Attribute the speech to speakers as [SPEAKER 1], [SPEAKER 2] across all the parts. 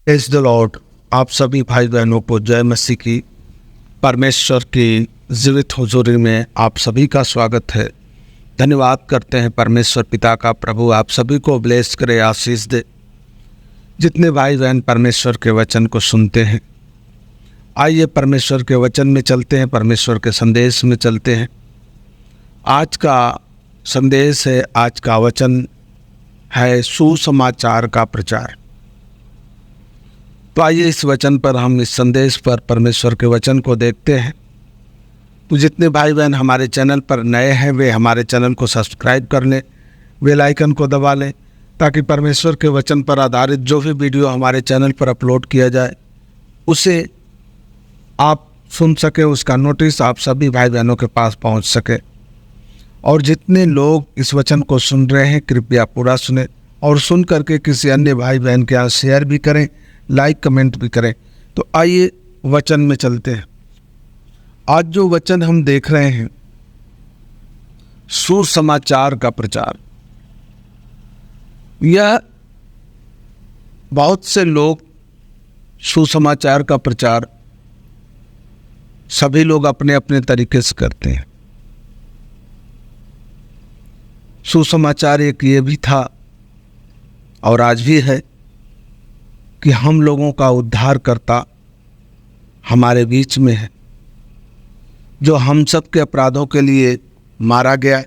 [SPEAKER 1] Praise the Lord. आप सभी भाई बहनों को जय मसीह की परमेश्वर की जीवित हुजूरी में आप सभी का स्वागत है। धन्यवाद करते हैं परमेश्वर पिता का। प्रभु आप सभी को ब्लेस करे, आशीष दे। जितने भाई बहन परमेश्वर के वचन को सुनते हैं, आइए परमेश्वर के वचन में चलते हैं, परमेश्वर के संदेश में चलते हैं। आज का संदेश है, आज का वचन है सुसमाचार का प्रचार। तो आइए इस वचन पर, हम इस संदेश पर परमेश्वर के वचन को देखते हैं। तो जितने भाई बहन हमारे चैनल पर नए हैं वे हमारे चैनल को सब्सक्राइब कर लें, बेल आइकन को दबा लें, ताकि परमेश्वर के वचन पर आधारित जो भी वीडियो हमारे चैनल पर अपलोड किया जाए उसे आप सुन सकें, उसका नोटिस आप सभी भाई बहनों के पास पहुंच सके। और जितने लोग इस वचन को सुन रहे हैं कृपया पूरा सुने और सुन करके किसी अन्य भाई बहन के यहाँ शेयर भी करें, लाइक कमेंट भी करें। तो आइए वचन में चलते हैं। आज जो वचन हम देख रहे हैं, सुसमाचार का प्रचार। यह बहुत से लोग सुसमाचार का प्रचार सभी लोग अपने अपने तरीके से करते हैं। सुसमाचार एक ये भी था और आज भी है कि हम लोगों का उद्धारकर्ता हमारे बीच में है, जो हम सब के अपराधों के लिए मारा गया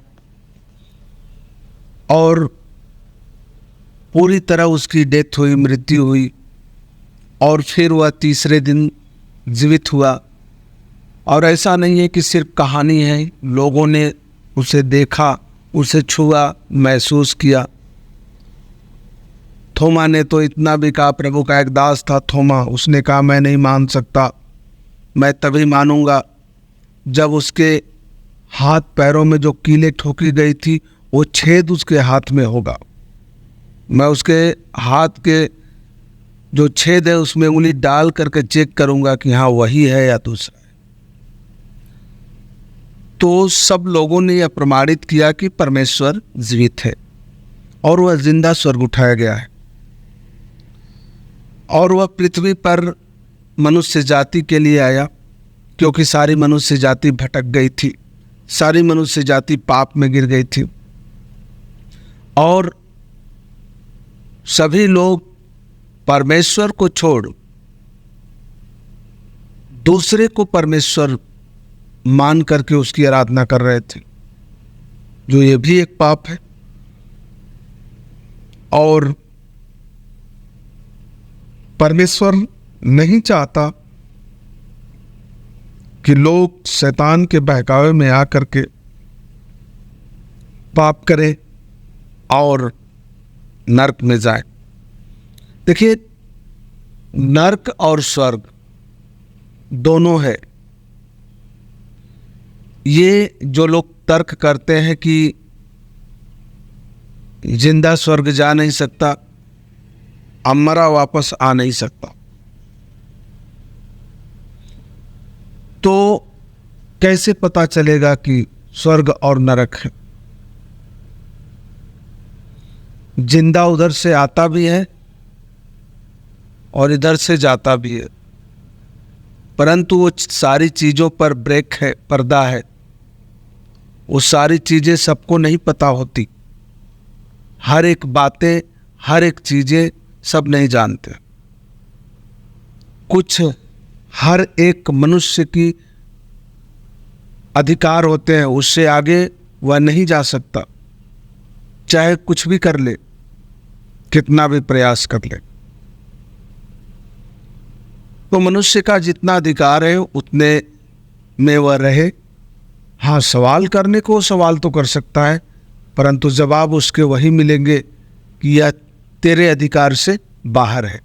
[SPEAKER 1] और पूरी तरह उसकी डेथ हुई, मृत्यु हुई, और फिर वह तीसरे दिन जीवित हुआ। और ऐसा नहीं है कि सिर्फ कहानी है, लोगों ने उसे देखा, उसे छुआ, महसूस किया। थोमा ने तो इतना भी कहा, प्रभु का एक दास था थोमा, उसने कहा मैं नहीं मान सकता, मैं तभी मानूंगा जब उसके हाथ पैरों में जो कीलें ठोकी गई थी वो छेद उसके हाथ में होगा। मैं उसके हाथ के जो छेद है उसमें उंगली डाल करके चेक करूंगा कि हाँ वही है या दूसरा है। तो सब लोगों ने यह प्रमाणित किया कि परमेश्वर जीवित है और वह जिंदा स्वर्ग उठाया गया है, और वह पृथ्वी पर मनुष्य जाति के लिए आया, क्योंकि सारी मनुष्य जाति भटक गई थी, सारी मनुष्य जाति पाप में गिर गई थी, और सभी लोग परमेश्वर को छोड़ दूसरे को परमेश्वर मान करके उसकी आराधना कर रहे थे, जो ये भी एक पाप है। और परमेश्वर नहीं चाहता कि लोग शैतान के बहकावे में आकर के पाप करें और नरक में जाए। देखिए, नरक और स्वर्ग दोनों है। ये जो लोग तर्क करते हैं कि जिंदा स्वर्ग जा नहीं सकता, अब मरा वापस आ नहीं सकता, तो कैसे पता चलेगा कि स्वर्ग और नरक है? जिंदा उधर से आता भी है और इधर से जाता भी है, परंतु वो सारी चीज़ों पर ब्रेक है, पर्दा है। वो सारी चीज़ें सबको नहीं पता होती, हर एक बातें, हर एक चीज़ें सब नहीं जानते। कुछ हर एक मनुष्य की अधिकार होते हैं, उससे आगे वह नहीं जा सकता, चाहे कुछ भी कर ले, कितना भी प्रयास कर ले। तो मनुष्य का जितना अधिकार है उतने में वह रहे। हाँ, सवाल करने को सवाल तो कर सकता है, परंतु जवाब उसके वही मिलेंगे कि यह तेरे अधिकार से बाहर है।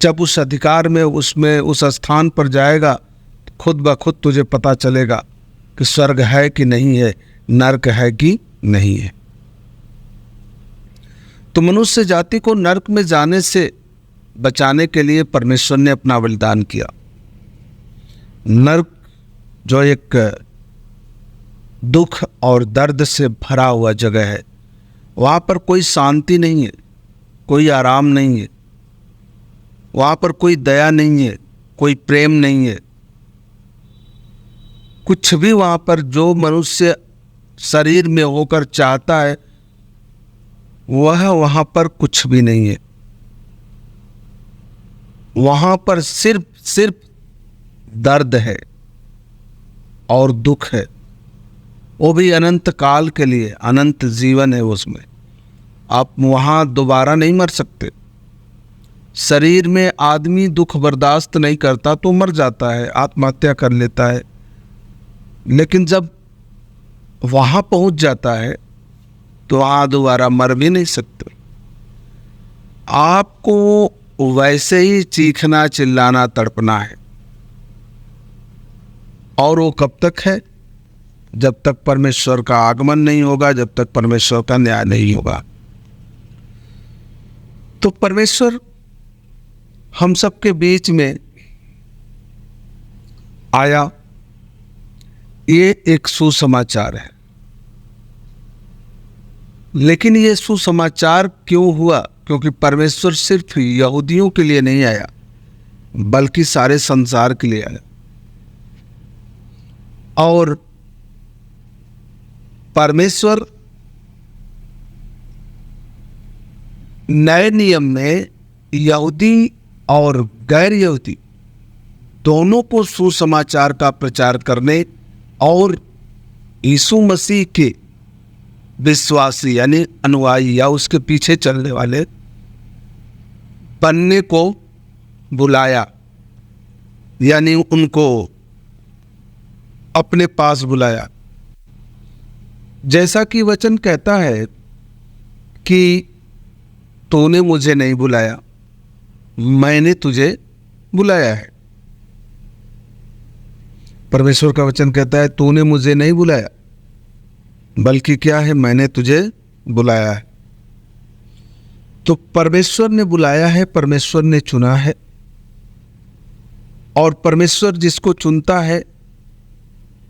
[SPEAKER 1] जब उस अधिकार में, उसमें, उस स्थान पर जाएगा तो खुद ब खुद तुझे पता चलेगा कि स्वर्ग है कि नहीं है, नरक है कि नहीं है। तो मनुष्य जाति को नरक में जाने से बचाने के लिए परमेश्वर ने अपना बलिदान किया। नरक जो एक दुख और दर्द से भरा हुआ जगह है, वहाँ पर कोई शांति नहीं है, कोई आराम नहीं है, वहाँ पर कोई दया नहीं है, कोई प्रेम नहीं है। कुछ भी वहाँ पर जो मनुष्य शरीर में होकर चाहता है वह वहाँ पर कुछ भी नहीं है। वहाँ पर सिर्फ दर्द है और दुख है, वो भी अनंत काल के लिए। अनंत जीवन है उसमें, आप वहाँ दोबारा नहीं मर सकते। शरीर में आदमी दुख बर्दाश्त नहीं करता तो मर जाता है, आत्महत्या कर लेता है। लेकिन जब वहाँ पहुँच जाता है तो वहाँ दोबारा मर भी नहीं सकते। आपको वैसे ही चीखना, चिल्लाना, तड़पना है। और वो कब तक है? जब तक परमेश्वर का आगमन नहीं होगा, जब तक परमेश्वर का न्याय नहीं होगा। तो परमेश्वर हम सबके बीच में आया, ये एक सुसमाचार है। लेकिन ये सुसमाचार क्यों हुआ? क्योंकि परमेश्वर सिर्फ यहूदियों के लिए नहीं आया, बल्कि सारे संसार के लिए आया। और परमेश्वर नए नियम में यहूदी और गैर यहूदी दोनों को सुसमाचार का प्रचार करने और यीशु मसीह के विश्वासी यानी अनुयायी या उसके पीछे चलने वाले बनने को बुलाया, यानी उनको अपने पास बुलाया। जैसा कि वचन कहता है कि तूने मुझे नहीं बुलाया, मैंने तुझे बुलाया है। परमेश्वर का वचन कहता है तूने मुझे नहीं बुलाया, बल्कि क्या है, मैंने तुझे बुलाया है। तो परमेश्वर ने बुलाया है, परमेश्वर ने चुना है। और परमेश्वर जिसको चुनता है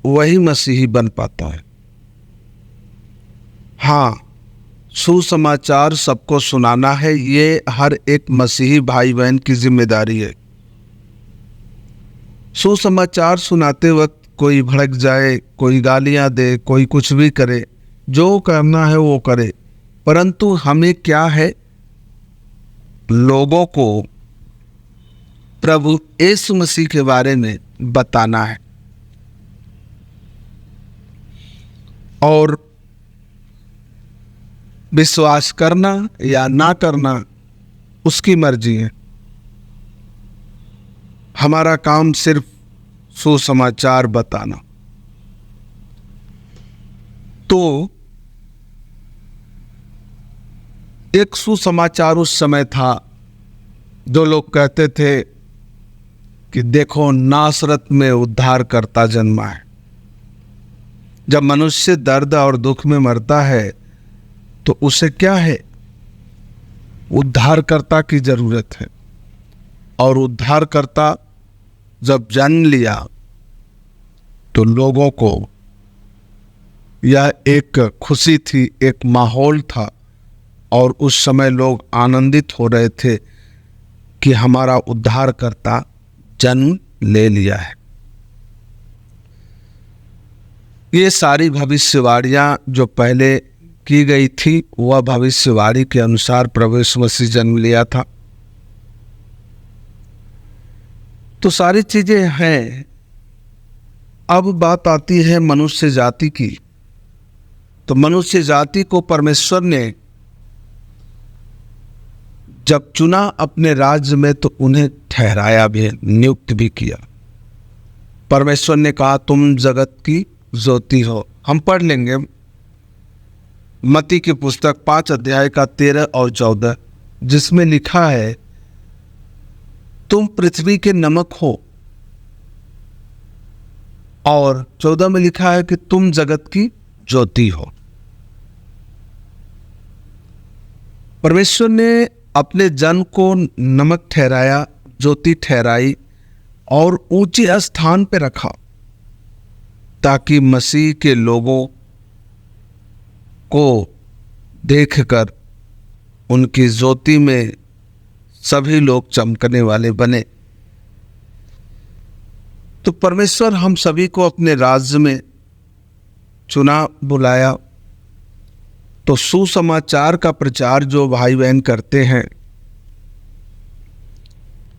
[SPEAKER 1] वही मसीही बन पाता है। हाँ, सुसमाचार सबको सुनाना है, ये हर एक मसीही भाई बहन की जिम्मेदारी है। सुसमाचार सुनाते वक्त कोई भड़क जाए, कोई गालियां दे, कोई कुछ भी करे, जो करना है वो करे, परंतु हमें क्या है, लोगों को प्रभु यीशु मसीह के बारे में बताना है। और विश्वास करना या ना करना उसकी मर्जी है। हमारा काम सिर्फ सुसमाचार बताना। तो एक सुसमाचार उस समय था जो लोग कहते थे कि देखो नासरत में उद्धारकर्ता जन्मा है। जब मनुष्य दर्द और दुख में मरता है तो उसे क्या है, उद्धारकर्ता की जरूरत है। और उद्धारकर्ता जब जन्म लिया तो लोगों को यह एक खुशी थी, एक माहौल था, और उस समय लोग आनंदित हो रहे थे कि हमारा उद्धारकर्ता जन्म ले लिया है। ये सारी भविष्यवाणियां जो पहले की गई थी वह भविष्यवाणी के अनुसार प्रभु यीशु मसीह जन्म लिया था। तो सारी चीजें हैं। अब बात आती है मनुष्य जाति की। तो मनुष्य जाति को परमेश्वर ने जब चुना अपने राज्य में तो उन्हें ठहराया भी, नियुक्त भी किया। परमेश्वर ने कहा तुम जगत की ज्योति हो। हम पढ़ लेंगे मत्ती की पुस्तक 5 अध्याय का 13 और 14, जिसमें लिखा है तुम पृथ्वी के नमक हो। और 14 में लिखा है कि तुम जगत की ज्योति हो। परमेश्वर ने अपने जन को नमक ठहराया, ज्योति ठहराई और ऊंचे स्थान पर रखा, ताकि मसीह के लोगों को देखकर उनकी ज्योति में सभी लोग चमकने वाले बने। तो परमेश्वर हम सभी को अपने राज्य में चुना, बुलाया। तो सुसमाचार का प्रचार जो भाई बहन करते हैं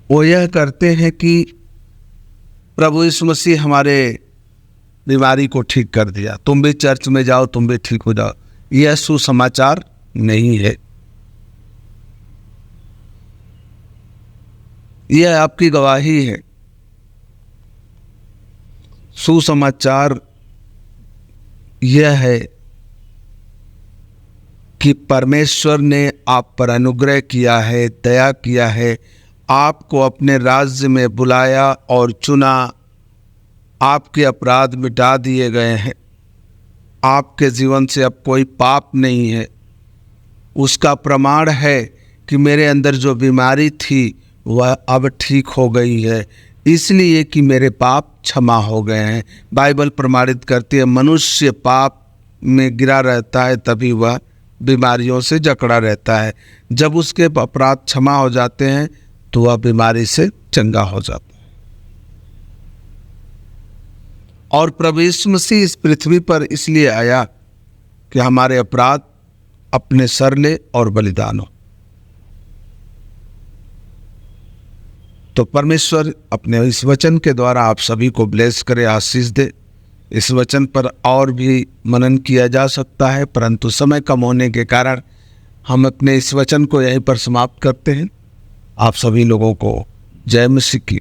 [SPEAKER 1] वो यह करते हैं कि प्रभु यीशु मसीह हमारे बीमारी को ठीक कर दिया, तुम भी चर्च में जाओ, तुम भी ठीक हो जाओ। यह सुसमाचार नहीं है। यह आपकी गवाही है। सुसमाचार यह है कि परमेश्वर ने आप पर अनुग्रह किया है, दया किया है, आपको अपने राज्य में बुलाया और चुना। आपके अपराध मिटा दिए गए हैं। आपके जीवन से अब कोई पाप नहीं है। उसका प्रमाण है कि मेरे अंदर जो बीमारी थी वह अब ठीक हो गई है, इसलिए कि मेरे पाप क्षमा हो गए हैं। बाइबल प्रमाणित करती है मनुष्य पाप में गिरा रहता है तभी वह बीमारियों से जकड़ा रहता है। जब उसके अपराध क्षमा हो जाते हैं तो वह बीमारी से चंगा हो जाता है। और प्रभु यीशु मसीह इस पृथ्वी पर इसलिए आया कि हमारे अपराध अपने सर ले और बलिदान हो। तो परमेश्वर अपने इस वचन के द्वारा आप सभी को ब्लेस करे, आशीष दे। इस वचन पर और भी मनन किया जा सकता है, परंतु समय कम होने के कारण हम अपने इस वचन को यहीं पर समाप्त करते हैं। आप सभी लोगों को जय मसीह की।